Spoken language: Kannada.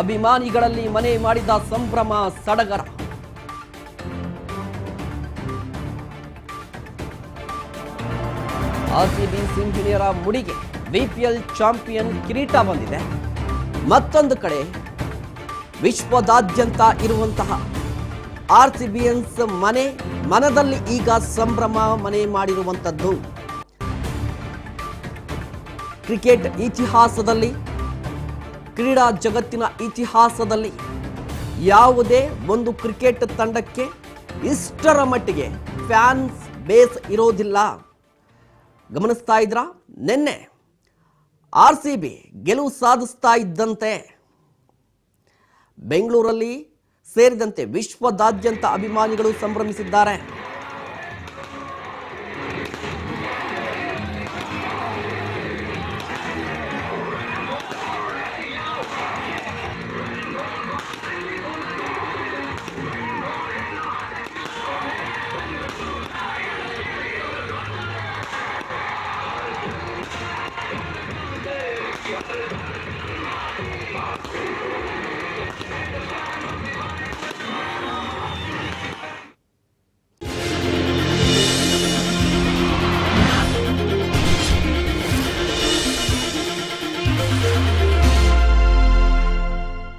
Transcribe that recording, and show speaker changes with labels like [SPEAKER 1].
[SPEAKER 1] ಅಭಿಮಾನಿಗಳಲ್ಲಿ ಮನೆ ಮಾಡಿದ ಸಂಭ್ರಮ ಸಡಗರ. ಆರ್ಸಿಬಿ ಸಿಂಹಣಿಯರ ಮುಡಿಗೆ ಬಿಪಿಎಲ್ ಚಾಂಪಿಯನ್ ಕಿರೀಟ ಬಂದಿದೆ. ಮತ್ತೊಂದು ಕಡೆ ವಿಶ್ವದಾದ್ಯಂತ ಇರುವಂತಹ ಆರ್ಸಿಬಿಯನ್ಸ್ ಮನದಲ್ಲಿ ಈಗ ಸಂಭ್ರಮ ಮನೆ ಮಾಡಿರುವಂಥದ್ದು. ಕ್ರಿಕೆಟ್ ಇತಿಹಾಸದಲ್ಲಿ, ಕ್ರೀಡಾ ಜಗತ್ತಿನ ಇತಿಹಾಸದಲ್ಲಿ ಯಾವುದೇ ಒಂದು ಕ್ರಿಕೆಟ್ ತಂಡಕ್ಕೆ ಇಷ್ಟರ ಮಟ್ಟಿಗೆ ಫ್ಯಾನ್ಸ್ ಬೇಸ್ ಇರೋದಿಲ್ಲ. ಗಮನಿಸ್ತಾ ಇದ್ರಾ, ನಿನ್ನೆ ಆರ್ಸಿಬಿ ಗೆಲುವು ಸಾಧಿಸ್ತಾ ಇದ್ದಂತೆ ಬೆಂಗಳೂರಲ್ಲಿ ಸೇರಿದಂತೆ ವಿಶ್ವದಾದ್ಯಂತ ಅಭಿಮಾನಿಗಳು ಸಂಭ್ರಮಿಸಿದ್ದಾರೆ.